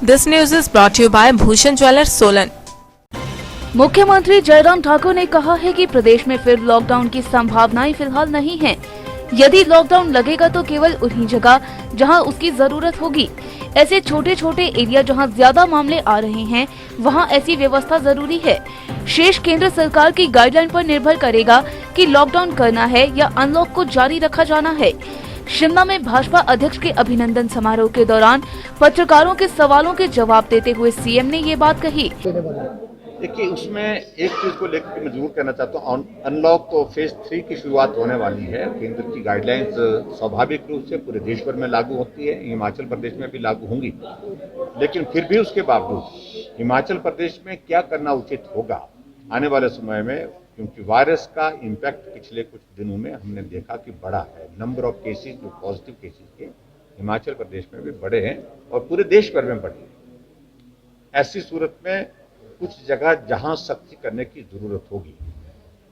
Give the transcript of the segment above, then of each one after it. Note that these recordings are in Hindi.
This news is brought to you by Bhushan Jewellers, Solan. मुख्यमंत्री जयराम ठाकुर ने कहा है कि प्रदेश में फिर लॉकडाउन की संभावनाएं फिलहाल नहीं हैं। यदि लॉकडाउन लगेगा तो केवल उन्हीं जगह जहां उसकी जरूरत होगी। ऐसे छोटे छोटे एरिया जहां ज्यादा मामले आ रहे हैं वहां ऐसी व्यवस्था जरूरी है। शेष केंद्र सरकार की गाइडलाइन पर निर्भर करेगा कि लॉकडाउन करना है या अनलॉक को जारी रखा जाना है। शिमला में भाजपा अध्यक्ष के अभिनंदन समारोह के दौरान पत्रकारों के सवालों के जवाब देते हुए सीएम ने ये बात कही। देखिए, उसमें एक चीज को लेकर मैं जरूर कहना चाहता हूँ, अनलॉक तो फेज 3 की शुरुआत होने वाली है। केंद्र की गाइडलाइंस स्वाभाविक रूप से पूरे देश भर में लागू होती है, हिमाचल प्रदेश में भी लागू होंगी। लेकिन फिर भी उसके बावजूद हिमाचल प्रदेश में क्या करना उचित होगा आने वाले समय में, क्योंकि वायरस का इम्पैक्ट पिछले कुछ दिनों में हमने देखा कि बढ़ा है। नंबर ऑफ केसेस, जो पॉजिटिव केसेस के हिमाचल प्रदेश में भी बढ़े हैं और पूरे देश भर में बढ़े हैं। ऐसी सूरत में कुछ जगह जहां सख्ती करने की जरूरत होगी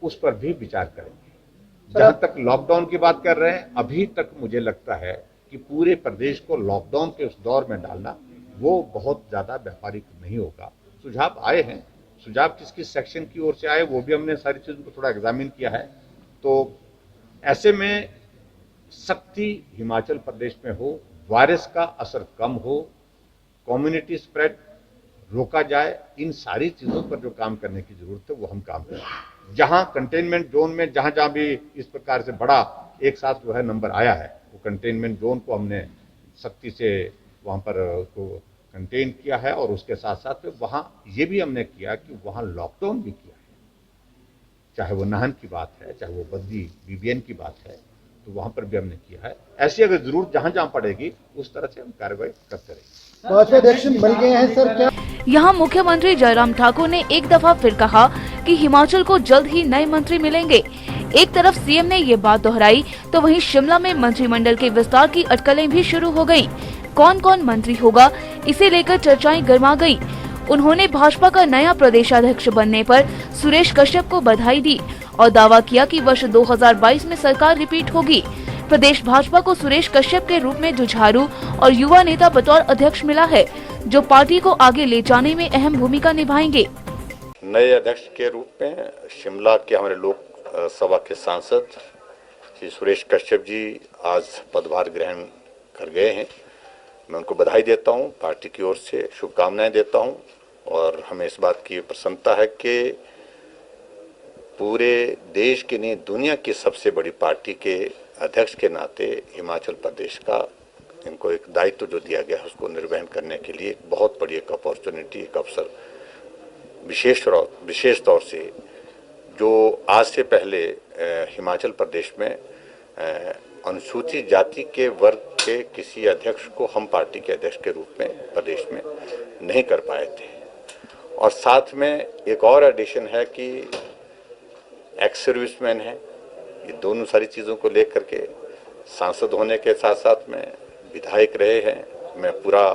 उस पर भी विचार करेंगे। जहां तक लॉकडाउन की बात कर रहे हैं, अभी तक मुझे लगता है कि पूरे प्रदेश को लॉकडाउन के उस दौर में डालना वो बहुत ज्यादा व्यावहारिक नहीं होगा। सुझाव आए हैं, सुझाव किस किस सेक्शन की ओर से आए वो भी हमने सारी चीजों को थोड़ा एग्जामिन किया है। तो ऐसे में सख्ती हिमाचल प्रदेश में हो, वायरस का असर कम हो, कम्युनिटी स्प्रेड रोका जाए, इन सारी चीजों पर जो काम करने की जरूरत है वो हम काम करें। जहां कंटेनमेंट जोन में जहां जहां भी इस प्रकार से बड़ा एक साथ जो है नंबर आया है, वो कंटेनमेंट जोन को हमने सख्ती से वहां पर उसको कंटेन किया है और उसके साथ साथ वहां ये भी हमने किया कि वहां लॉकडाउन भी किया है। चाहे वो नाहन की बात है, चाहे वो बद्दी बीबीएन की बात है, तो वहां पर भी हमने किया है। ऐसी अगर जरूरत जहां जहां पड़ेगी उस तरह से हम कार्रवाई करते रहेंगे। अध्यक्ष मिल गए हैं सर क्या? यहाँ मुख्यमंत्री जयराम ठाकुर ने एक दफा फिर कहा कि हिमाचल को जल्द ही नए मंत्री मिलेंगे। एक तरफ सीएम ने ये बात दोहराई तो वहीं शिमला में मंत्रिमंडल के विस्तार की अटकलें भी शुरू हो गयी। कौन कौन मंत्री होगा, इसे लेकर चर्चाएं गर्मा गयी। उन्होंने भाजपा का नया प्रदेशाध्यक्ष बनने पर सुरेश कश्यप को बधाई दी और दावा किया कि वर्ष 2022 में सरकार रिपीट होगी। प्रदेश भाजपा को सुरेश कश्यप के रूप में जुझारू और युवा नेता बतौर अध्यक्ष मिला है, जो पार्टी को आगे ले जाने में अहम भूमिका निभाएंगे। नए अध्यक्ष के रूप में शिमला के हमारे लोक सभा के सांसद श्री सुरेश कश्यप जी आज पदभार ग्रहण कर गए हैं। मैं उनको बधाई देता हूं, पार्टी की ओर से शुभकामनाएं देता हूं और हमें इस बात की प्रसन्नता है कि पूरे देश की नहीं दुनिया की सबसे बड़ी पार्टी के अध्यक्ष के नाते हिमाचल प्रदेश का इनको एक दायित्व जो दिया गया है उसको निर्वहन करने के लिए बहुत बड़ी एक अपॉर्चुनिटी, एक अवसर विशेष तौर से जो आज से पहले हिमाचल प्रदेश में अनुसूचित जाति के वर्ग के किसी अध्यक्ष को हम पार्टी के अध्यक्ष के रूप में प्रदेश में नहीं कर पाए थे। और साथ में एक और एडिशन है कि एक्स सर्विसमैन है। ये दोनों सारी चीज़ों को लेकर के सांसद होने के साथ साथ में विधायक रहे हैं। मैं पूरा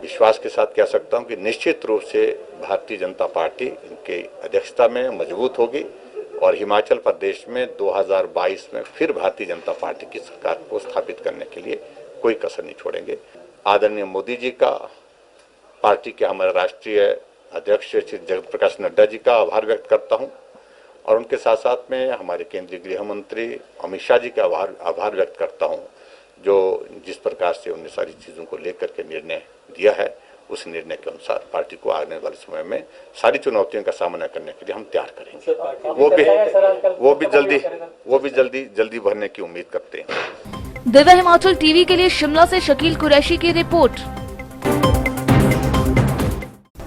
विश्वास के साथ कह सकता हूं कि निश्चित रूप से भारतीय जनता पार्टी इनके अध्यक्षता में मजबूत होगी और हिमाचल प्रदेश में 2022 में फिर भारतीय जनता पार्टी की सरकार को स्थापित करने के लिए कोई कसर नहीं छोड़ेंगे। आदरणीय मोदी जी का, पार्टी के हमारे राष्ट्रीय अध्यक्ष श्री जगत प्रकाश नड्डा जी का आभार व्यक्त करता हूं और उनके साथ साथ में हमारे केंद्रीय गृह मंत्री अमित शाह जी का आभार व्यक्त करता हूं, जो जिस प्रकार से उन्हें सारी चीज़ों को लेकर के निर्णय दिया है उस निर्णय के अनुसार पार्टी को आने वाले समय में सारी चुनौतियों का सामना करने के लिए हम तैयार करेंगे। वो भी जल्दी भरने की उम्मीद करते हैं। दिव्य हिमाचल टीवी के लिए शिमला से शकील कुरैशी की रिपोर्ट।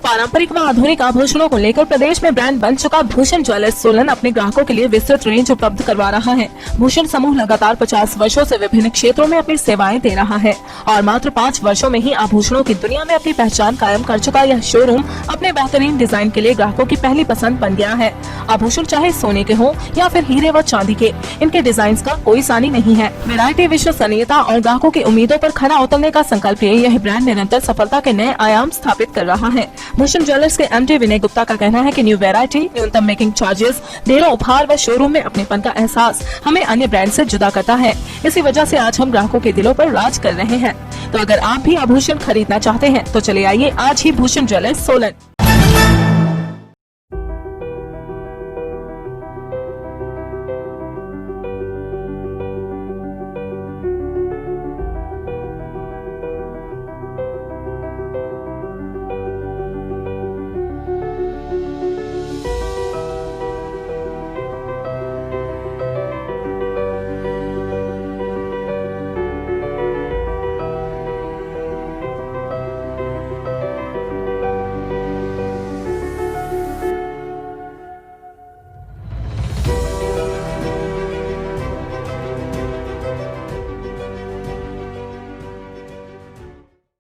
पारंपरिक व आधुनिक आभूषणों को लेकर प्रदेश में ब्रांड बन चुका भूषण ज्वेलर्स सोलन अपने ग्राहकों के लिए विस्तृत रेंज उपलब्ध करवा रहा है। भूषण समूह लगातार 50 वर्षों से विभिन्न क्षेत्रों में अपनी सेवाएं दे रहा है और मात्र 5 वर्षों में ही आभूषणों की दुनिया में अपनी पहचान कायम कर चुका यह शोरूम अपने बेहतरीन डिजाइन के लिए ग्राहकों की पहली पसंद बन गया है। आभूषण चाहे सोने के हो या फिर हीरे व चांदी के, इनके डिजाइन का कोई सानी नहीं है। वैरायटी, विश्वसनीयता और ग्राहकों की उम्मीदों पर खरा उतरने का संकल्प लिए यह ब्रांड निरंतर सफलता के नए आयाम स्थापित कर रहा है। भूषण ज्वेलर्स के एमडी विनय गुप्ता का कहना है कि न्यू वैरायटी, न्यूनतम मेकिंग चार्जेस, ढेरों उपहार व शोरूम में अपनेपन का एहसास हमें अन्य ब्रांड से जुदा करता है। इसी वजह से आज हम ग्राहकों के दिलों पर राज कर रहे हैं। तो अगर आप भी आभूषण खरीदना चाहते हैं तो चले आइए आज ही भूषण ज्वेलर्स सोलन।